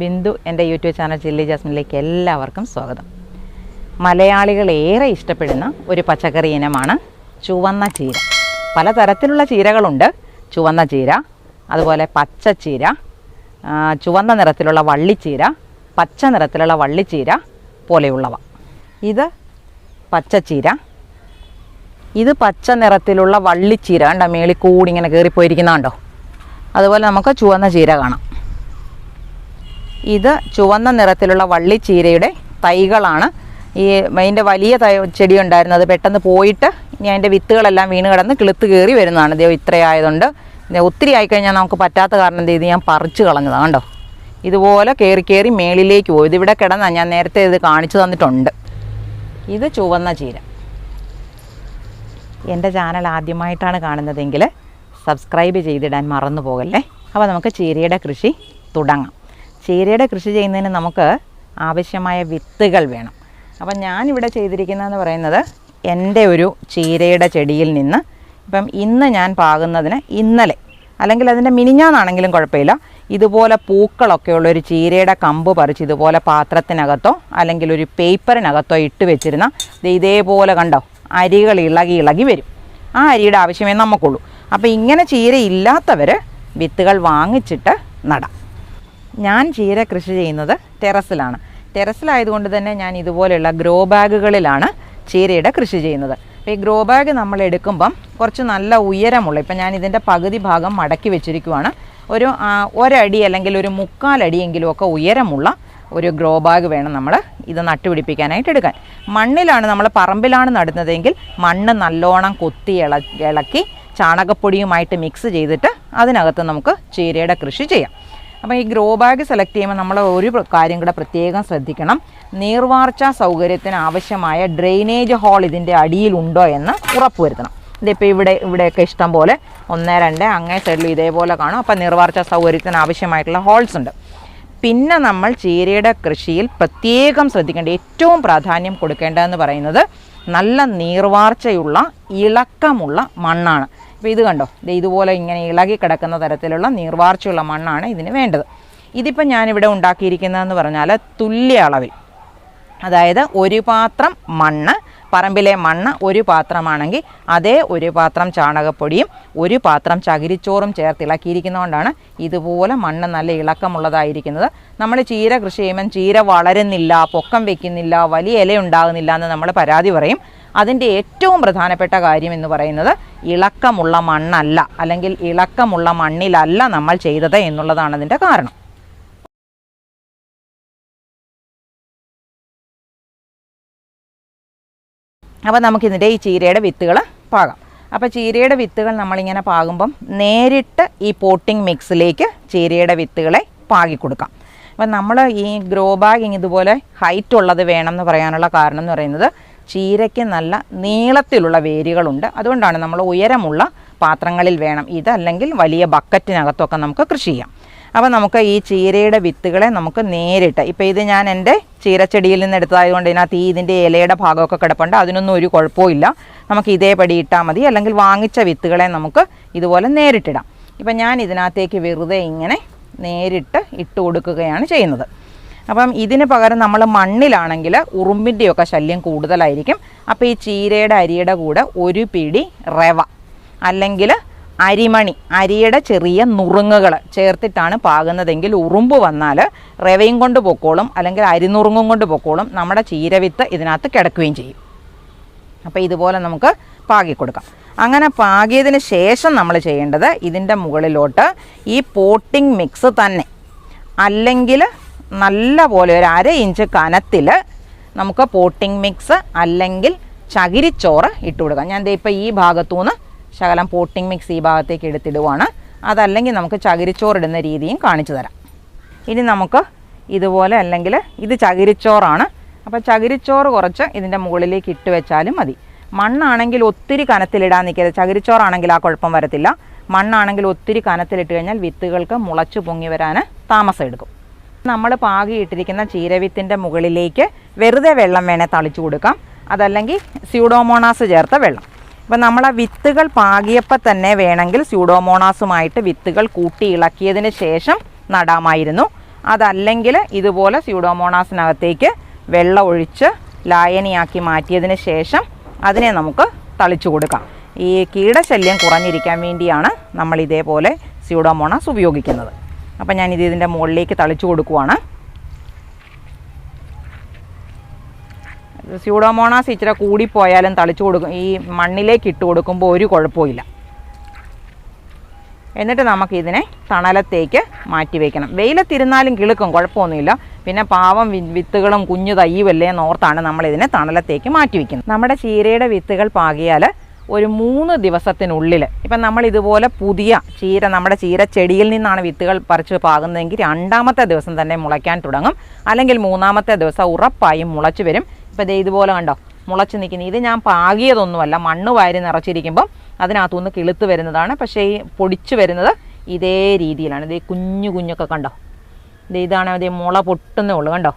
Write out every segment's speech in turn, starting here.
ബിന്ദു. എൻ്റെ YouTube channel chilli ജാസ്മിനിലേക്ക് എല്ലാവർക്കും സ്വാഗതം. മലയാളികൾ ഏറെ ഇഷ്ടപ്പെടുന്ന ഒരു പച്ചക്കറി ഇനമാണ് ചുവന്ന ചീര. പലതരത്തിലുള്ള ചീരകളുണ്ട്. ചുവന്ന ചീര, അതുപോലെ പച്ചച്ചീര, ചുവന്ന നിറത്തിലുള്ള വള്ളിച്ചീര, പച്ച നിറത്തിലുള്ള വള്ളിച്ചീര പോലെയുള്ളവ. ഇത് പച്ചച്ചീര. ഇത് പച്ച നിറത്തിലുള്ള വള്ളിച്ചീര കണ്ടോ, മേളിൽ കൂടി ഇങ്ങനെ കയറിപ്പോയിരിക്കുന്നുണ്ടോ. അതുപോലെ നമുക്ക് ചുവന്ന ചീര കാണാം. ഇത് ചുവന്ന നിറത്തിലുള്ള വള്ളിച്ചീരയുടെ തൈകളാണ്. അതിൻ്റെ വലിയ ചെടി ഉണ്ടായിരുന്നത് പെട്ടെന്ന് പോയിട്ട് ഇനി അതിൻ്റെ വിത്തുകളെല്ലാം വീണ് കിടന്ന് കിളുത്ത് കയറി വരുന്നതാണ്. ഇത് ഇത്രയായതുകൊണ്ട് ഒത്തിരി ആയിക്കഴിഞ്ഞാൽ നമുക്ക് പറ്റാത്ത കാരണം എന്ത് ചെയ്ത് ഞാൻ പറിച്ച് കളഞ്ഞതാണ് കണ്ടോ. ഇതുപോലെ കയറി മേളിലേക്ക് പോയി. ഇതിവിടെ കിടന്നാൽ ഞാൻ നേരത്തെ ഇത് കാണിച്ചു തന്നിട്ടുണ്ട്. ഇത് ചുവന്ന ചീര. എൻ്റെ ചാനൽ ആദ്യമായിട്ടാണ് കാണുന്നതെങ്കിൽ സബ്സ്ക്രൈബ് ചെയ്തിടാൻ മറന്നു പോകല്ലേ. അപ്പോൾ നമുക്ക് ചീരയുടെ കൃഷി തുടങ്ങാം. ചീരയുടെ കൃഷി ചെയ്യുന്നതിന് നമുക്ക് ആവശ്യമായ വിത്തുകൾ വേണം. അപ്പം ഞാനിവിടെ ചെയ്തിരിക്കുന്നതെന്ന് പറയുന്നത് എൻ്റെ ഒരു ചീരയുടെ ചെടിയിൽ നിന്ന് ഇപ്പം ഇന്ന് ഞാൻ പാകുന്നതിന് ഇന്നലെ അല്ലെങ്കിൽ അതിൻ്റെ മിനിഞ്ഞാന്നാണെങ്കിലും കുഴപ്പമില്ല, ഇതുപോലെ പൂക്കളൊക്കെ ഉള്ളൊരു ചീരയുടെ കമ്പ് പറിച്ച് ഇതുപോലെ പാത്രത്തിനകത്തോ അല്ലെങ്കിൽ ഒരു പേപ്പറിനകത്തോ ഇട്ട് വെച്ചിരുന്ന ഇതേപോലെ കണ്ടോ അരികൾ ഇളകി വരും. ആ അരിയുടെ ആവശ്യമേ നമുക്കുള്ളൂ. അപ്പോൾ ഇങ്ങനെ ചീര ഇല്ലാത്തവർ വിത്തുകൾ വാങ്ങിച്ചിട്ട് നടാം. ഞാൻ ചീര കൃഷി ചെയ്യുന്നത് ടെറസിലാണ്. ടെറസിലായതുകൊണ്ട് തന്നെ ഞാൻ ഇതുപോലെയുള്ള ഗ്രോ ബാഗുകളിലാണ് ചീരയുടെ കൃഷി ചെയ്യുന്നത്. അപ്പോൾ ഈ ഗ്രോ ബാഗ് നമ്മൾ എടുക്കുമ്പം കുറച്ച് നല്ല ഉയരമുള്ള, ഇപ്പം ഞാൻ ഇതിൻ്റെ പകുതി ഭാഗം മടക്കി വെച്ചിരിക്കുവാണ്. ഒരടി അല്ലെങ്കിൽ ഒരു 3/4 അടിയെങ്കിലും ഒക്കെ ഉയരമുള്ള ഒരു ഗ്രോ ബാഗ് വേണം നമ്മൾ ഇത് നട്ടുപിടിപ്പിക്കാനായിട്ട് എടുക്കാൻ. മണ്ണിലാണ്, നമ്മൾ പറമ്പിലാണ് നടുന്നതെങ്കിൽ മണ്ണ് നല്ലോണം കൊത്തി ഇളക്കി ചാണകപ്പൊടിയുമായിട്ട് മിക്സ് ചെയ്തിട്ട് അതിനകത്ത് നമുക്ക് ചീരയുടെ കൃഷി ചെയ്യാം. അപ്പോൾ ഈ ഗ്രോ ബാഗ് സെലക്ട് ചെയ്യുമ്പോൾ നമ്മൾ ഒരു കാര്യം കൂടെ പ്രത്യേകം ശ്രദ്ധിക്കണം. നീർവാർച്ച സൗകര്യത്തിന് ആവശ്യമായ ഡ്രെയിനേജ് ഹോൾ ഇതിൻ്റെ അടിയിലുണ്ടോ എന്ന് ഉറപ്പുവരുത്തണം. ഇതിപ്പോൾ ഇവിടെയൊക്കെ ഇഷ്ടം പോലെ 1, 2 അങ്ങേ സൈഡിൽ ഇതേപോലെ കാണും. അപ്പോൾ നീർവാർച്ച സൗകര്യത്തിന് ആവശ്യമായിട്ടുള്ള ഹോൾസ് ഉണ്ട്. പിന്നെ നമ്മൾ ചീരയുടെ കൃഷിയിൽ പ്രത്യേകം ശ്രദ്ധിക്കേണ്ട, ഏറ്റവും പ്രാധാന്യം കൊടുക്കേണ്ടതെന്ന് പറയുന്നത് നല്ല നീർവാർച്ചയുള്ള ഇളക്കമുള്ള മണ്ണാണ്. അപ്പോൾ ഇത് കണ്ടോ, ഇതുപോലെ ഇങ്ങനെ ഇളകി കിടക്കുന്ന തരത്തിലുള്ള നീർവാർച്ചയുള്ള മണ്ണാണ് ഇതിന് വേണ്ടത്. ഇതിപ്പോൾ ഞാനിവിടെ ഉണ്ടാക്കിയിരിക്കുന്നതെന്ന് പറഞ്ഞാൽ തുല്യ അളവിൽ, അതായത് ഒരു പാത്രം മണ്ണ്, പറമ്പിലെ മണ്ണ് ഒരു പാത്രമാണെങ്കിൽ അതേ ഒരു പാത്രം ചാണകപ്പൊടിയും ഒരു പാത്രം ചകിരിച്ചോറും ചേർത്ത് ഇളക്കിയിരിക്കുന്നതുകൊണ്ടാണ് ഇതുപോലെ മണ്ണ് നല്ല ഇളക്കമുള്ളതായിരിക്കുന്നത്. നമ്മൾ ചീര കൃഷി ചെയ്യുമ്പം ചീര വളരുന്നില്ല, പൊക്കം വയ്ക്കുന്നില്ല, വലിയ ഇല ഉണ്ടാകുന്നില്ല എന്ന് നമ്മൾ പരാതി പറയും. അതിൻ്റെ ഏറ്റവും പ്രധാനപ്പെട്ട കാര്യം എന്ന് പറയുന്നത് ഇളക്കമുള്ള മണ്ണല്ല, അല്ലെങ്കിൽ ഇളക്കമുള്ള മണ്ണിലല്ല നമ്മൾ ചെയ്തത് എന്നുള്ളതാണ് അതിൻ്റെ കാരണം. അപ്പോൾ നമുക്കിതിൻ്റെ ഈ ചീരയുടെ വിത്തുകൾ പാകാം. അപ്പോൾ ചീരയുടെ വിത്തുകൾ നമ്മളിങ്ങനെ പാകുമ്പം നേരിട്ട് ഈ പോട്ടിംഗ് മിക്സിലേക്ക് ചീരയുടെ വിത്തുകളെ പാകി കൊടുക്കാം. അപ്പം നമ്മൾ ഈ ഗ്രോ ബാഗ് ഇതുപോലെ ഹൈറ്റ് ഉള്ളത് വേണം എന്ന് പറയാനുള്ള കാരണം എന്ന് പറയുന്നത് ചീരയ്ക്ക് നല്ല നീളത്തിലുള്ള വേരുകളുണ്ട്. അതുകൊണ്ടാണ് നമ്മൾ ഉയരമുള്ള പാത്രങ്ങളിൽ വേണം ഇത്, അല്ലെങ്കിൽ വലിയ ബക്കറ്റിനകത്തൊക്കെ നമുക്ക് കൃഷി ചെയ്യാം. അപ്പോൾ നമുക്ക് ഈ ചീരയുടെ വിത്തുകളെ നമുക്ക് നേരിട്ട്, ഇപ്പോൾ ഇത് ഞാൻ എൻ്റെ ചീരച്ചെടിയിൽ നിന്ന് എടുത്തതായതുകൊണ്ട് ഇതിനകത്ത് ഇതിൻ്റെ ഇലയുടെ ഭാഗമൊക്കെ കിടപ്പുണ്ട്, അതിനൊന്നും ഒരു കുഴപ്പമില്ല. നമുക്ക് ഇതേപടി ഇട്ടാൽ മതി. അല്ലെങ്കിൽ വാങ്ങിച്ച വിത്തുകളെ നമുക്ക് ഇതുപോലെ നേരിട്ടിടാം. ഇപ്പം ഞാൻ ഇതിനകത്തേക്ക് വെറുതെ ഇങ്ങനെ നേരിട്ട് ഇട്ട് കൊടുക്കുകയാണ് ചെയ്യുന്നത്. അപ്പം ഇതിന് പകരം നമ്മൾ മണ്ണിലാണെങ്കിൽ ഉറുമ്പിൻ്റെയൊക്കെ ശല്യം കൂടുതലായിരിക്കും. അപ്പോൾ ഈ ചീരയുടെ അരിയുടെ കൂടെ ഒരു പിടി റവ അല്ലെങ്കിൽ അരിമണി, അരിയുടെ ചെറിയ നുറുങ്ങുകൾ ചേർത്തിട്ടാണ് പാകുന്നതെങ്കിൽ ഉറുമ്പ് വന്നാൽ റവയും കൊണ്ട് പൊക്കോളും, അല്ലെങ്കിൽ അരിനുറുങ്ങും കൊണ്ട് പൊക്കോളും. നമ്മുടെ ചീരവിത്ത് ഇതിനകത്ത് കിടക്കുകയും ചെയ്യും. അപ്പോൾ ഇതുപോലെ നമുക്ക് പാകി കൊടുക്കാം. അങ്ങനെ പാകിയതിന് ശേഷം നമ്മൾ ചെയ്യേണ്ടത് ഇതിൻ്റെ മുകളിലോട്ട് ഈ പോട്ടിംഗ് മിക്സ് തന്നെ, അല്ലെങ്കിൽ നല്ല പോലെ ഒരു 1/2 ഇഞ്ച് കനത്തിൽ നമുക്ക് പോട്ടിംഗ് മിക്സ് അല്ലെങ്കിൽ ചകിരിച്ചോറ് ഇട്ട് കൊടുക്കാം. ഞാൻ ഇപ്പോൾ ഈ ഭാഗത്തുനിന്ന് ശകലം പോട്ടിംഗ് മിക്സ് ഈ ഭാഗത്തേക്ക് എടുത്തിടുവാണ്. അതല്ലെങ്കിൽ നമുക്ക് ചകിരിച്ചോറിടുന്ന രീതിയും കാണിച്ചു തരാം. ഇനി നമുക്ക് ഇതുപോലെ, അല്ലെങ്കിൽ ഇത് ചകിരിച്ചോറാണ്, അപ്പോൾ ചകിരിച്ചോറ് കുറച്ച് ഇതിൻ്റെ മുകളിലേക്ക് ഇട്ട് വെച്ചാലും മതി. മണ്ണാണെങ്കിൽ ഒത്തിരി കനത്തിലിടാൻ നിൽക്കരുത്. ചകിരിച്ചോറാണെങ്കിൽ ആ കുഴപ്പം വരത്തില്ല. മണ്ണാണെങ്കിൽ ഒത്തിരി കനത്തിലിട്ട് കഴിഞ്ഞാൽ വിത്തുകൾക്ക് മുളച്ച് പൊങ്ങി വരാൻ താമസം എടുക്കും. നമ്മൾ പാകിയിട്ടിരിക്കുന്ന ചീരവിത്തിൻ്റെ മുകളിലേക്ക് വെറുതെ വെള്ളം വേണേൽ തളിച്ചു കൊടുക്കാം, അതല്ലെങ്കിൽ സ്യൂഡോമോണാസ് ചേർത്ത വെള്ളം. അപ്പം നമ്മൾ ആ വിത്തുകൾ പാകിയപ്പോൾ തന്നെ വേണമെങ്കിൽ സ്യൂഡോമോണാസുമായിട്ട് വിത്തുകൾ കൂട്ടി ഇളക്കിയതിന് ശേഷം നടാമായിരുന്നു. അതല്ലെങ്കിൽ ഇതുപോലെ സ്യൂഡോമോണാസിനകത്തേക്ക് വെള്ളം ഒഴിച്ച് ലായനിയാക്കി മാറ്റിയതിന് ശേഷം അതിനെ നമുക്ക് തളിച്ചു കൊടുക്കാം. ഈ കീടശല്യം കുറഞ്ഞിരിക്കാൻ വേണ്ടിയാണ് നമ്മൾ ഇതേപോലെ സ്യൂഡോമോണാസ് ഉപയോഗിക്കുന്നത്. അപ്പം ഞാനിത് ഇതിൻ്റെ മുകളിലേക്ക് തളിച്ചു കൊടുക്കുവാണ്. സ്യൂഡോമോണാസ് ഇച്ചിരി കൂടിപ്പോയാലും തളിച്ചു കൊടുക്കും, ഈ മണ്ണിലേക്ക് ഇട്ട് കൊടുക്കുമ്പോൾ ഒരു കുഴപ്പമില്ല. എന്നിട്ട് നമുക്കിതിനെ തണലത്തേക്ക് മാറ്റി വയ്ക്കണം. വെയിലത്തിരുന്നാലും കിളുക്കും, കുഴപ്പമൊന്നുമില്ല. പിന്നെ പാവം വിത്തുകളും കുഞ്ഞു തയ്യുമല്ലേ എന്നോർത്താണ് നമ്മളിതിനെ തണലത്തേക്ക് മാറ്റി വയ്ക്കുന്നത്. നമ്മുടെ ചീരയുടെ വിത്തുകൾ പാകിയാൽ ഒരു 3 ദിവസത്തിനുള്ളിൽ, ഇപ്പം നമ്മൾ ഇതുപോലെ പുതിയ ചീര, നമ്മുടെ ചീര ചെടിയിൽ നിന്നാണ് വിത്തുകൾ പറിച്ച് പാകുന്നതെങ്കിൽ 2ാമത്തെ ദിവസം തന്നെ മുളയ്ക്കാൻ തുടങ്ങും. അല്ലെങ്കിൽ 3ാമത്തെ ദിവസം ഉറപ്പായും മുളച്ച് വരും. ഇപ്പം ദേ ഇതുപോലെ കണ്ടോ മുളച്ച് നിൽക്കുന്നത്. ഇത് ഞാൻ പാകിയതൊന്നുമല്ല, മണ്ണ് വാരി നിറച്ചിരിക്കുമ്പം അതിനകത്തുനിന്ന് കിളുത്ത് വരുന്നതാണ്. പക്ഷേ ഈ പൊടിച്ച് വരുന്നത് ഇതേ രീതിയിലാണ്. ഇതേ കുഞ്ഞു കുഞ്ഞൊക്കെ കണ്ടോ, ഇതാണ് അതേ മുള പൊട്ടുന്നേ ഉള്ളൂ കണ്ടോ.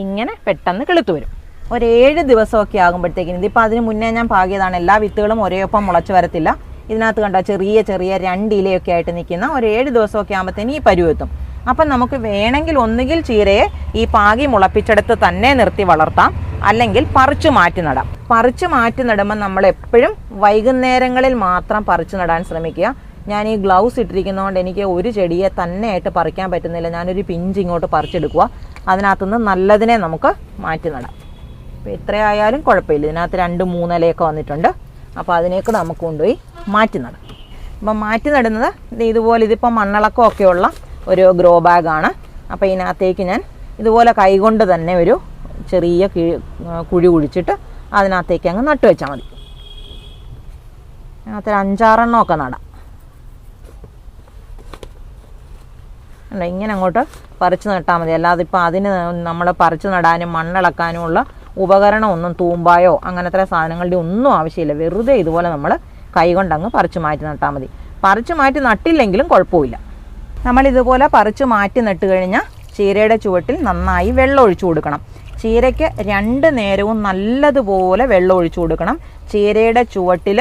ഇങ്ങനെ പെട്ടെന്ന് കിളുത്ത് വരും. ഒരു 7 ദിവസമൊക്കെ ആകുമ്പോഴത്തേക്കിന്, ഇതിപ്പോൾ അതിന് മുന്നേ ഞാൻ പാകിയതാണ്, എല്ലാ വിത്തുകളും ഒരേയൊപ്പം മുളച്ച് വരത്തില്ല. ഇതിനകത്ത് കണ്ടോ ചെറിയ ചെറിയ 2 ഇലയൊക്കെ ആയിട്ട് നിൽക്കുന്ന ഒരു 7 ദിവസമൊക്കെ ആകുമ്പോഴത്തേന് ഈ പരുവെത്തും. അപ്പം നമുക്ക് വേണമെങ്കിൽ ഒന്നുകിൽ ചീരയെ ഈ പാകി മുളപ്പിച്ചെടുത്ത് തന്നെ നിർത്തി വളർത്താം, അല്ലെങ്കിൽ പറിച്ചു മാറ്റി നടാം. പറിച്ചു മാറ്റി നടുമ്പോൾ നമ്മൾ എപ്പോഴും വൈകുന്നേരങ്ങളിൽ മാത്രം പറിച്ചു നടാൻ ശ്രമിക്കുക. ഞാൻ ഈ ഗ്ലൗസ് ഇട്ടിരിക്കുന്നതുകൊണ്ട് എനിക്ക് ഒരു ചെടിയെ തന്നെയായിട്ട് പറിക്കാൻ പറ്റുന്നില്ല. ഞാനൊരു പിഞ്ച് ഇങ്ങോട്ട് പറിച്ചെടുക്കുക, അതിനകത്തുനിന്ന് നല്ലതിനെ നമുക്ക് മാറ്റി നടാം. അപ്പോൾ എത്രയായാലും കുഴപ്പമില്ല. ഇതിനകത്ത് 2-3 ഇലയൊക്കെ വന്നിട്ടുണ്ട്. അപ്പോൾ അതിനേക്ക് നമുക്ക് കൊണ്ടുപോയി മാറ്റി നടാം. അപ്പം മാറ്റി നടുന്നത് ഇതുപോലെ, ഇതിപ്പോൾ മണ്ണിളക്കമൊക്കെയുള്ള ഒരു ഗ്രോ ബാഗാണ്. അപ്പോൾ ഇതിനകത്തേക്ക് ഞാൻ ഇതുപോലെ കൈകൊണ്ട് തന്നെ ഒരു ചെറിയ കുഴി കുഴിച്ചിട്ട് അതിനകത്തേക്ക് അങ്ങ് നട്ടു വെച്ചാൽ മതി. അതിനകത്ത് 5-6 എണ്ണമൊക്കെ നടാം. അല്ല, ഇങ്ങനെ അങ്ങോട്ട് പറിച്ച് നട്ടാൽ മതി. അല്ലാതെ ഇപ്പോൾ അതിന് നമ്മൾ പറിച്ച് നടാനും മണ്ണിളക്കാനും ഉള്ള ഉപകരണമൊന്നും, തൂമ്പായോ അങ്ങനത്തെ സാധനങ്ങളുടെ ഒന്നും ആവശ്യമില്ല. വെറുതെ ഇതുപോലെ നമ്മൾ കൈകൊണ്ടങ്ങ് പറിച്ച് മാറ്റി നട്ടാൽ മതി. പറിച്ച് മാറ്റി നട്ടില്ലെങ്കിലും കുഴപ്പമില്ല. നമ്മളിതുപോലെ പറിച്ച് മാറ്റി നട്ട് കഴിഞ്ഞാൽ ചീരയുടെ ചുവട്ടിൽ നന്നായി വെള്ളം ഒഴിച്ചു കൊടുക്കണം. ചീരയ്ക്ക് 2 നേരവും നല്ലതുപോലെ വെള്ളം ഒഴിച്ചു കൊടുക്കണം. ചീരയുടെ ചുവട്ടിൽ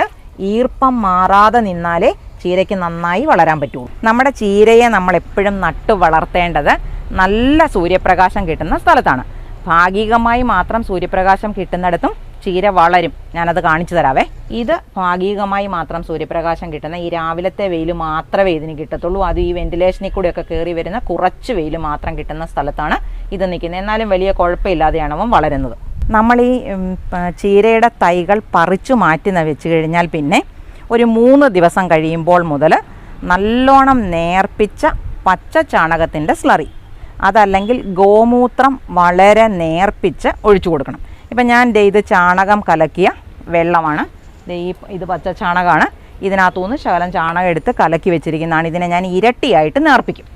ഈർപ്പം മാറാതെ നിന്നാലേ ചീരയ്ക്ക് നന്നായി വളരാൻ പറ്റുള്ളൂ. നമ്മുടെ ചീരയെ നമ്മൾ എപ്പോഴും നട്ട് വളർത്തേണ്ടത് നല്ല സൂര്യപ്രകാശം കിട്ടുന്ന സ്ഥലത്താണ്. ഭാഗികമായി മാത്രം സൂര്യപ്രകാശം കിട്ടുന്നിടത്തും ചീര വളരും. ഞാനത് കാണിച്ചു തരാവേ. ഇത് ഭാഗികമായി മാത്രം സൂര്യപ്രകാശം കിട്ടുന്ന, ഈ രാവിലത്തെ വെയിൽ മാത്രമേ ഇതിന് കിട്ടത്തുള്ളൂ. അത് ഈ വെന്റിലേഷനിൽ കൂടെയൊക്കെ കയറി വരുന്ന കുറച്ച് വെയിൽ മാത്രം കിട്ടുന്ന സ്ഥലത്താണ് ഇത് നിൽക്കുന്നത്. എന്നാലും വലിയ കുഴപ്പമില്ലാതെയാണ് അവൻ വളരുന്നത്. നമ്മൾ ഈ ചീരയുടെ തൈകൾ പറിച്ചു മാറ്റി വെച്ച് കഴിഞ്ഞാൽ പിന്നെ ഒരു 3 ദിവസം കഴിയുമ്പോൾ മുതൽ നല്ലോണം നേർപ്പിച്ച പച്ച ചാണകത്തിൻ്റെ സ്ലറി, അതല്ലെങ്കിൽ ഗോമൂത്രം വളരെ നേർപ്പിച്ച് ഒഴിച്ചു കൊടുക്കണം. ഇപ്പം ഞാൻ ഇത് ചാണകം കലക്കിയ വെള്ളമാണ്. ഇത് പച്ച ചാണകമാണ്. ഇതിനകത്തുനിന്ന് ശകലം ചാണകം എടുത്ത് കലക്കി വെച്ചിരിക്കുന്നതാണ്. ഇതിനെ ഞാൻ ഇരട്ടിയായിട്ട് നേർപ്പിക്കും.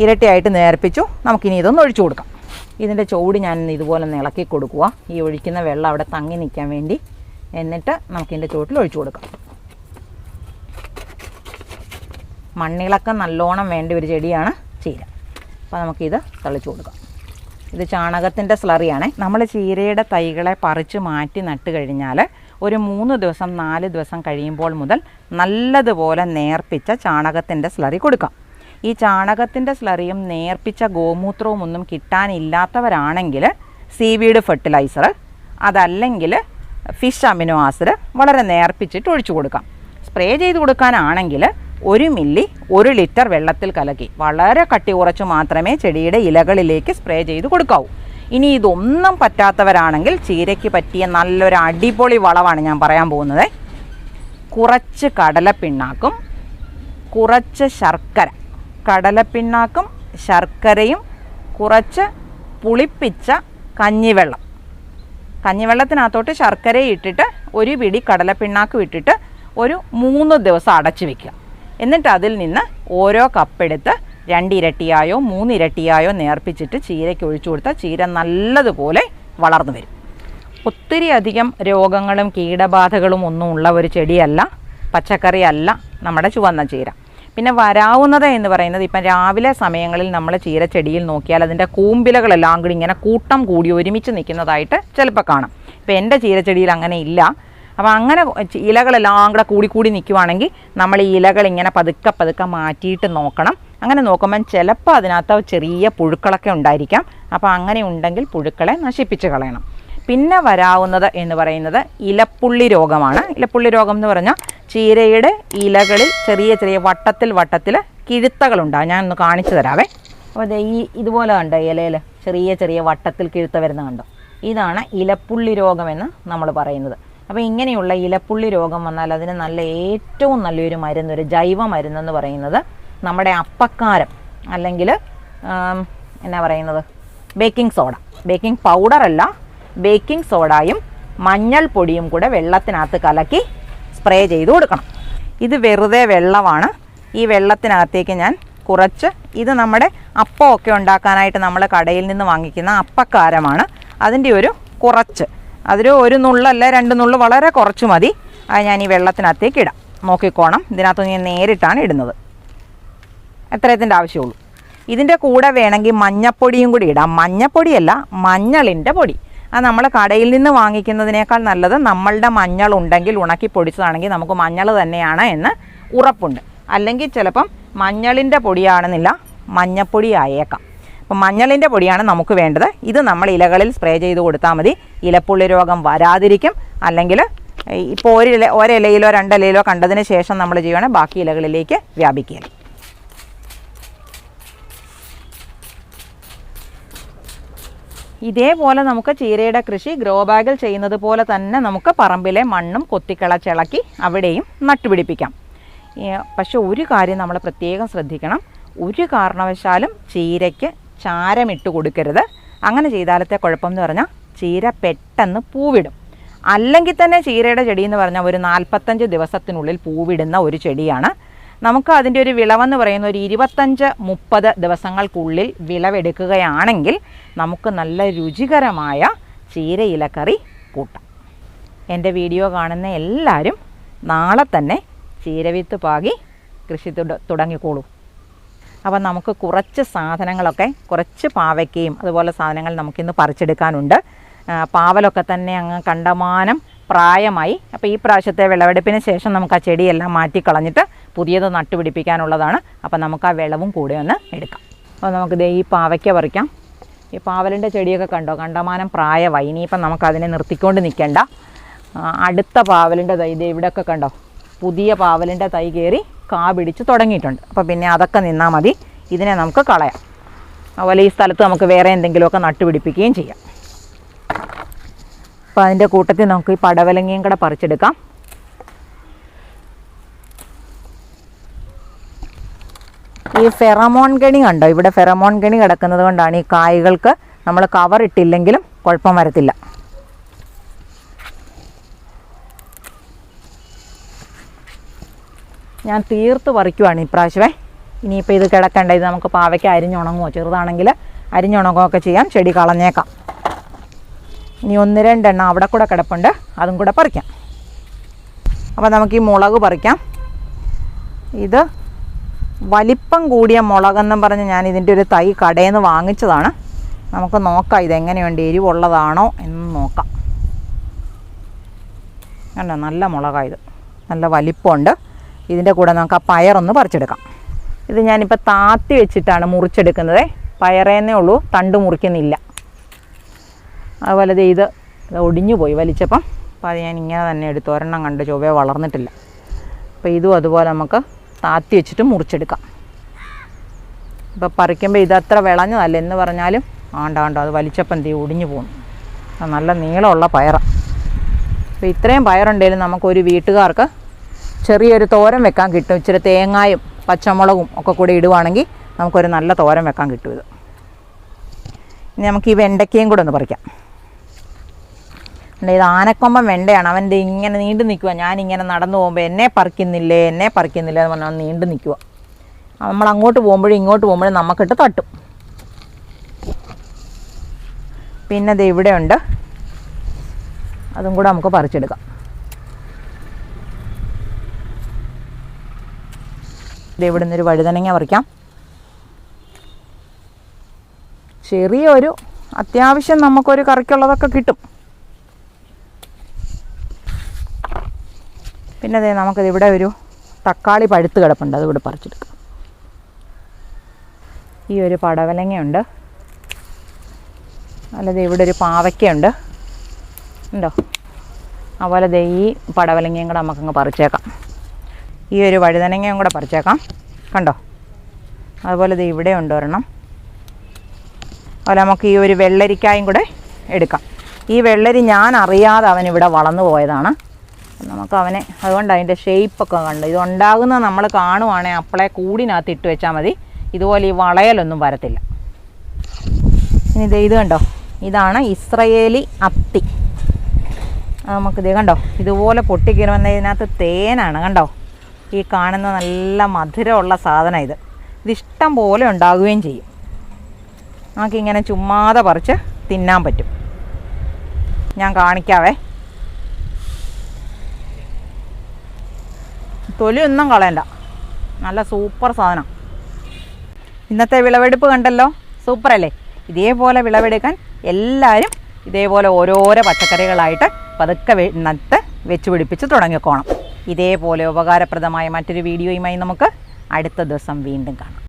ഇരട്ടിയായിട്ട് നേർപ്പിച്ചു. നമുക്കിനി ഇതൊന്ന് ഒഴിച്ചു കൊടുക്കാം. ഇതിൻ്റെ ചുവട് ഞാൻ ഇതുപോലെ ഇളക്കി കൊടുക്കുക, ഈ ഒഴിക്കുന്ന വെള്ളം അവിടെ തങ്ങി നിൽക്കാൻ വേണ്ടി. എന്നിട്ട് നമുക്കിതിൻ്റെ ചുവട്ടിൽ ഒഴിച്ചു കൊടുക്കാം. മണ്ണിളക്കം നല്ലോണം വേണ്ട ഒരു ചെടിയാണ് ചീര. അപ്പോൾ നമുക്കിത് തളിച്ചു കൊടുക്കാം. ഇത് ചാണകത്തിൻ്റെ സ്ലറിയാണേ. നമ്മൾ ചീരയുടെ തൈകളെ പറിച്ച് മാറ്റി നട്ട് കഴിഞ്ഞാൽ ഒരു 3 ദിവസം 4 ദിവസം കഴിയുമ്പോൾ മുതൽ നല്ലതുപോലെ നേർപ്പിച്ച ചാണകത്തിൻ്റെ സ്ലറി കൊടുക്കാം. ഈ ചാണകത്തിൻ്റെ സ്ലറിയും നേർപ്പിച്ച ഗോമൂത്രവും ഒന്നും കിട്ടാനില്ലാത്തവരാണെങ്കിൽ സീവീഡ് ഫെർട്ടിലൈസർ, അതല്ലെങ്കിൽ ഫിഷ് അമിനോ ആസിഡ് വളരെ നേർപ്പിച്ചിട്ട് ഒഴിച്ചു കൊടുക്കാം. സ്പ്രേ ചെയ്ത് കൊടുക്കാനാണെങ്കിൽ 1 മില്ലി 1 ലിറ്റർ വെള്ളത്തിൽ കലക്കി വളരെ കട്ടി കുറച്ച് മാത്രമേ ചെടിയുടെ ഇലകളിലേക്ക് സ്പ്രേ ചെയ്ത് കൊടുക്കാവൂ. ഇനി ഇതൊന്നും പറ്റാത്തവരാണെങ്കിൽ ചീരയ്ക്ക് പറ്റിയ നല്ലൊരു അടിപൊളി വളമാണ് ഞാൻ പറയാൻ പോകുന്നത്. കുറച്ച് കടലപ്പിണ്ണാക്കും, കുറച്ച് ശർക്കര, കടലപ്പിണ്ണാക്കും ശർക്കരയും കുറച്ച് പുളിപ്പിച്ച കഞ്ഞിവെള്ളം. കഞ്ഞിവെള്ളത്തിനകത്തോട്ട് ശർക്കരയും ഇട്ടിട്ട് 1 പിടി കടലപ്പിണ്ണാക്കും ഇട്ടിട്ട് ഒരു 3 ദിവസം അടച്ചു വയ്ക്കുക. എന്നിട്ട് അതിൽ നിന്ന് ഓരോ കപ്പെടുത്ത് 2 ഇരട്ടിയായോ 3 ഇരട്ടിയായോ നേർപ്പിച്ചിട്ട് ചീരയ്ക്ക് ഒഴിച്ചു കൊടുത്താൽ ചീര നല്ലതുപോലെ വളർന്നു വരും. ഒത്തിരി അധികം രോഗങ്ങളും കീടബാധകളും ഒന്നും ഉള്ള ഒരു ചെടിയല്ല, പച്ചക്കറിയല്ല നമ്മുടെ ചുവന്ന ചീര. പിന്നെ വരാവുന്നത് എന്ന് പറയുന്നത്, ഇപ്പം രാവിലെ സമയങ്ങളിൽ നമ്മൾ ചീരച്ചെടിയിൽ നോക്കിയാൽ അതിൻ്റെ കൂമ്പിലകളെല്ലാം കൂടി ഇങ്ങനെ കൂട്ടം കൂടി ഒരുമിച്ച് നിൽക്കുന്നതായിട്ട് ചിലപ്പോൾ കാണാം. ഇപ്പം എൻ്റെ ചീരച്ചെടിയിൽ അങ്ങനെ ഇല്ല. അപ്പോൾ അങ്ങനെ ഇലകളെല്ലാം കൂടെ കൂടി നിൽക്കുവാണെങ്കിൽ നമ്മൾ ഈ ഇലകൾ ഇങ്ങനെ പതുക്കെ മാറ്റിയിട്ട് നോക്കണം. അങ്ങനെ നോക്കുമ്പം ചിലപ്പോൾ അതിനകത്ത് ചെറിയ പുഴുക്കളൊക്കെ ഉണ്ടായിരിക്കാം. അപ്പോൾ അങ്ങനെ ഉണ്ടെങ്കിൽ പുഴുക്കളെ നശിപ്പിച്ച് കളയണം. പിന്നെ വരാവുന്നത് എന്ന് പറയുന്നത് ഇലപ്പുള്ളി രോഗമാണ്. ഇലപ്പുള്ളി രോഗം എന്ന് പറഞ്ഞാൽ ചീരയുടെ ഇലകളിൽ ചെറിയ വട്ടത്തിൽ കിഴുത്തകളുണ്ടാകും. ഞാൻ ഒന്ന് കാണിച്ചു തരാവേ. അപ്പോൾ ഇതുപോലെ കണ്ടോ, ഇലയിൽ ചെറിയ വട്ടത്തിൽ കിഴുത്ത വരുന്ന കണ്ടോ, ഇതാണ് ഇലപ്പുള്ളി രോഗമെന്ന് നമ്മൾ പറയുന്നത്. അപ്പോൾ ഇങ്ങനെയുള്ള ഇലപ്പുള്ളി രോഗം വന്നാൽ അതിന് ഏറ്റവും നല്ലൊരു മരുന്ന്, ഒരു ജൈവ മരുന്നെന്ന് പറയുന്നത് നമ്മുടെ അപ്പക്കാരം അല്ലെങ്കിൽ എന്നാ പറയുന്നത്, ബേക്കിംഗ് സോഡ. ബേക്കിംഗ് പൗഡറല്ല, ബേക്കിംഗ് സോഡയും മഞ്ഞൾപ്പൊടിയും കൂടെ വെള്ളത്തിനകത്ത് കലക്കി സ്പ്രേ ചെയ്ത് കൊടുക്കണം. ഇത് വെറുതെ വെള്ളമാണ്. ഈ വെള്ളത്തിനകത്തേക്ക് ഞാൻ കുറച്ച്, ഇത് നമ്മുടെ അപ്പമൊക്കെ ഉണ്ടാക്കാനായിട്ട് നമ്മൾ കടയിൽ നിന്ന് വാങ്ങിക്കുന്ന അപ്പക്കാരമാണ്. അതിൻ്റെ കുറച്ച്, അതിൽ ഒരു നുള്ളല്ല 2 നുള്ള്, വളരെ കുറച്ച് മതി. അത് ഞാൻ ഈ വെള്ളത്തിനകത്തേക്ക് ഇടാം. നോക്കിക്കോണം, ഇതിനകത്ത് ഞാൻ നേരിട്ടാണ് ഇടുന്നത്. എത്രയത്തിൻ്റെ ആവശ്യമുള്ളൂ. ഇതിൻ്റെ കൂടെ വേണമെങ്കിൽ മഞ്ഞപ്പൊടിയും കൂടി ഇടാം. മഞ്ഞപ്പൊടിയല്ല, മഞ്ഞളിൻ്റെ പൊടി. അത് നമ്മൾ കടയിൽ നിന്ന് വാങ്ങിക്കുന്നതിനേക്കാൾ നല്ലത് നമ്മളുടെ മഞ്ഞൾ ഉണ്ടെങ്കിൽ ഉണക്കി പൊടിച്ചതാണെങ്കിൽ നമുക്ക് മഞ്ഞൾ തന്നെയാണ് എന്ന് ഉറപ്പുണ്ട്. അല്ലെങ്കിൽ ചിലപ്പം മഞ്ഞളിൻ്റെ പൊടിയാണെന്നില്ല, മഞ്ഞപ്പൊടി ആയേക്കാം. അപ്പം മഞ്ഞളിൻ്റെ പൊടിയാണ് നമുക്ക് വേണ്ടത്. ഇത് നമ്മൾ ഇലകളിൽ സ്പ്രേ ചെയ്ത് കൊടുത്താൽ മതി. ഇലപ്പുള്ളി രോഗം വരാതിരിക്കും. അല്ലെങ്കിൽ ഇപ്പോൾ ഒരിലയിലോ 2 ഇലയിലോ കണ്ടതിന് ശേഷം നമ്മൾ ചെയ്യുകയാണെങ്കിൽ ബാക്കി ഇലകളിലേക്ക് വ്യാപിക്കുക. ഇതേപോലെ നമുക്ക് ചീരയുടെ കൃഷി ഗ്രോ ബാഗിൽ ചെയ്യുന്നത് പോലെ തന്നെ നമുക്ക് പറമ്പിലെ മണ്ണും കൊത്തിക്കിളച്ചിളക്കി അവിടെയും നട്ടുപിടിപ്പിക്കാം. പക്ഷെ ഒരു കാര്യം നമ്മൾ പ്രത്യേകം ശ്രദ്ധിക്കണം, ഒരു കാരണവശാലും ചീരയ്ക്ക് ചാരമിട്ട് കൊടുക്കരുത്. അങ്ങനെ ചെയ്താലത്തെ കുഴപ്പം എന്ന് പറഞ്ഞാൽ ചീര പെട്ടെന്ന് പൂവിടും. അല്ലെങ്കിൽ തന്നെ ചീരയുടെ ചെടി എന്ന് പറഞ്ഞാൽ ഒരു 45 ദിവസത്തിനുള്ളിൽ പൂവിടുന്ന ഒരു ചെടിയാണ്. നമുക്ക് അതിൻ്റെ ഒരു വിളവെന്ന് പറയുന്ന ഒരു 25-30 ദിവസങ്ങൾക്കുള്ളിൽ വിളവെടുക്കുകയാണെങ്കിൽ നമുക്ക് നല്ല രുചികരമായ ചീര ഇലക്കറി കൂട്ടാം. എൻ്റെ വീഡിയോ കാണുന്ന എല്ലാവരും നാളെ തന്നെ ചീരവിത്ത് പാകി കൃഷി തുടങ്ങിക്കോളൂ. അപ്പം നമുക്ക് കുറച്ച് സാധനങ്ങളൊക്കെ, കുറച്ച് പാവയ്ക്കയും അതുപോലെ സാധനങ്ങൾ നമുക്കിന്ന് പറിച്ചെടുക്കാനുണ്ട്. പാവലൊക്കെ തന്നെ അങ്ങ് കണ്ടമാനം പ്രായമായി. അപ്പോൾ ഈ പ്രാവശ്യത്തെ വിളവെടുപ്പിന് ശേഷം നമുക്ക് ആ ചെടിയെല്ലാം മാറ്റിക്കളഞ്ഞിട്ട് പുതിയത് നട്ടുപിടിപ്പിക്കാനുള്ളതാണ്. അപ്പോൾ നമുക്ക് ആ വിളവും കൂടെ ഒന്ന് എടുക്കാം. അപ്പോൾ നമുക്ക് ഈ പാവയ്ക്ക പറിക്കാം. ഈ പാവലിൻ്റെ ചെടിയൊക്കെ കണ്ടോ, കണ്ടമാനം പ്രായമായി. ഇനിയിപ്പം നമുക്കതിനെ നിർത്തിക്കൊണ്ട് നിൽക്കേണ്ട. അടുത്ത പാവലിൻ്റെ തൈ ഇവിടെയൊക്കെ കണ്ടോ, പുതിയ പാവലിൻ്റെ തൈ കയറി കാ പിടിച്ച് തുടങ്ങിയിട്ടുണ്ട്. അപ്പോൾ പിന്നെ അതൊക്കെ നിന്നാൽ മതി. ഇതിനെ നമുക്ക് കളയാം. അതുപോലെ ഈ സ്ഥലത്ത് നമുക്ക് വേറെ എന്തെങ്കിലുമൊക്കെ നട്ടുപിടിപ്പിക്കുകയും ചെയ്യാം. അപ്പോൾ അതിൻ്റെ കൂട്ടത്തിൽ നമുക്ക് ഈ പടവലങ്ങയും കൂടെ പറിച്ചെടുക്കാം. ഈ ഫെറമോൺ കെണി കണ്ടോ, ഇവിടെ ഫെറമോൺ കെണി കിടക്കുന്നത് കൊണ്ടാണ് ഈ കായ്കൾക്ക് നമ്മൾ കവർ ഇട്ടില്ലെങ്കിലും കുഴപ്പം വരത്തില്ല. ഞാൻ തീർത്ത് പറിക്കുവാണ് ഇപ്രാവശ്യമേ. ഇനിയിപ്പോൾ ഇത് കിടക്കണ്ട, ഇത് നമുക്ക് പാവയ്ക്ക് അരിഞ്ഞുണങ്ങുമോ, ചെറുതാണെങ്കിൽ അരിഞ്ഞുണങ്ങുമൊക്കെ ചെയ്യാം. ചെടി കളഞ്ഞേക്കാം. ഇനി 1-2 എണ്ണം അവിടെ കൂടെ കിടപ്പുണ്ട്, അതും കൂടെ പറിക്കാം. അപ്പോൾ നമുക്ക് ഈ മുളക് പറിക്കാം. ഇത് വലിപ്പം കൂടിയ മുളകെന്നും പറഞ്ഞ് ഞാൻ ഇതിൻ്റെ ഒരു തൈ കടയിൽ നിന്ന് വാങ്ങിച്ചതാണ്. നമുക്ക് നോക്കാം ഇതെങ്ങനെയുണ്ട്, എരിവുള്ളതാണോ എന്ന് നോക്കാം. കണ്ടോ, നല്ല മുളകായത്, നല്ല വലിപ്പമുണ്ട്. ഇതിൻ്റെ കൂടെ നമുക്ക് ആ പയറൊന്ന് പറിച്ചെടുക്കാം. ഇത് ഞാനിപ്പോൾ താത്തി വെച്ചിട്ടാണ് മുറിച്ചെടുക്കുന്നത്. പയറേന്നേ ഉള്ളൂ, തണ്ട് മുറിക്കുന്നില്ല. അതുപോലെ ഇത് ഒടിഞ്ഞു പോയി വലിച്ചപ്പം. അപ്പോൾ അത് ഞാൻ ഇങ്ങനെ തന്നെ എടുത്തു. ഒരെണ്ണം കണ്ട് ചൊവ്വേ വളർന്നിട്ടില്ല. അപ്പോൾ ഇതും അതുപോലെ നമുക്ക് താത്തി വെച്ചിട്ട് മുറിച്ചെടുക്കാം. ഇപ്പോൾ പറിക്കുമ്പോൾ ഇതത്ര വിളഞ്ഞതല്ല എന്ന് പറഞ്ഞാലും ആണ്ടോ അത് വലിച്ചപ്പം ഒടിഞ്ഞു പോകുന്നു. അത് നല്ല നീളമുള്ള പയറാണ്. അപ്പോൾ ഇത്രയും പയറുണ്ടെങ്കിലും നമുക്കൊരു വീട്ടുകാർക്ക് ചെറിയൊരു തോരൻ വെക്കാൻ കിട്ടും. ഇച്ചിരി തേങ്ങായും പച്ചമുളകും ഒക്കെ കൂടി ഇടുവാണെങ്കിൽ നമുക്കൊരു നല്ല തോരൻ വെക്കാൻ കിട്ടും. ഇത് ഇനി നമുക്ക് ഈ വെണ്ടയ്ക്കയും കൂടെ ഒന്ന് പറിക്കാം. ഇത് ആനക്കൊമ്പൻ വെണ്ടയാണ്. അവൻ്റെ ഇങ്ങനെ നീണ്ടു നിൽക്കുക. ഞാനിങ്ങനെ നടന്നു പോകുമ്പോൾ എന്നെ പറിക്കുന്നില്ലേ എന്ന് പറഞ്ഞാൽ നീണ്ടു നിൽക്കുക. നമ്മൾ അങ്ങോട്ട് പോകുമ്പോഴും ഇങ്ങോട്ട് പോകുമ്പോഴും നമുക്കിട്ട് തട്ടും. പിന്നെ ഇത് ഇവിടെ ഉണ്ട്, അതും കൂടെ നമുക്ക് പറിച്ചെടുക്കാം. ഇത് ഇവിടെ നിന്നൊരു വഴുതനങ്ങ പറിക്കാം. ചെറിയൊരു അത്യാവശ്യം നമുക്കൊരു കറിക്കുള്ളതൊക്കെ കിട്ടും. പിന്നെ ദേ നമുക്കിതിവിടെ ഒരു തക്കാളി പഴുത്ത് കിടപ്പുണ്ട്, അതുകൂടെ പറിച്ചെടുക്കാം. ഈ ഒരു പടവലങ്ങയുണ്ട്, അല്ലാതെ ഇവിടെ ഒരു പാവയ്ക്കയുണ്ട് ഉണ്ടോ. അതുപോലെ ദേ ഈ പടവലങ്ങയും കൂടെ നമുക്കങ്ങ് പറിച്ചേക്കാം. ഈ ഒരു വഴുതനങ്ങയും കൂടെ പറിച്ചേക്കാം, കണ്ടോ. അതുപോലെ ദേ ഇവിടെ ഉണ്ട് ഒരെണ്ണം. അതുപോലെ നമുക്ക് ഈ ഒരു വെള്ളരിക്കായും കൂടെ എടുക്കാം. ഈ വെള്ളരി ഞാൻ അറിയാതെ അവനിവിടെ വളർന്നു പോയതാണ്. നമുക്ക് അവനെ അതുകൊണ്ട് അതിൻ്റെ ഷേപ്പൊക്കെ കണ്ട് ഇത് ഉണ്ടാകുന്നത് നമ്മൾ കാണുവാണെങ്കിൽ അപ്പളെ കൂടിനകത്ത് ഇട്ട് വെച്ചാൽ മതി. ഇതുപോലെ ഈ വളയലൊന്നും വരത്തില്ല. ഇനി ഇത് കണ്ടോ, ഇതാണ് ഇസ്രയേലി അത്തി. നമുക്കിത് കണ്ടോ, ഇതുപോലെ പൊട്ടിക്കീറുന്ന ഇതിനകത്ത് തേനാണ് കണ്ടോ. ഈ കാണുന്ന നല്ല മധുരമുള്ള സാധനം ഇതിഷ്ടം പോലെ ഉണ്ടാകുകയും ചെയ്യും. നമുക്കിങ്ങനെ ചുമ്മാതെ പറിച്ച് തിന്നാൻ പറ്റും. ഞാൻ കാണിക്കാവേ. തൊലിയൊന്നും കളയണ്ട, നല്ല സൂപ്പർ സാധനം. ഇന്നത്തെ വിളവെടുപ്പ് കണ്ടല്ലോ, സൂപ്പറല്ലേ. ഇതേപോലെ വിളവെടുക്കാൻ എല്ലാവരും ഇതേപോലെ ഓരോരോ പച്ചക്കറികളായിട്ട് പതുക്കെ നട്ട് വെച്ച് പിടിപ്പിച്ച് തുടങ്ങിക്കോണം. ഇതേപോലെ ഉപകാരപ്രദമായ മറ്റൊരു വീഡിയോയുമായി നമുക്ക് അടുത്ത ദിവസം വീണ്ടും കാണാം.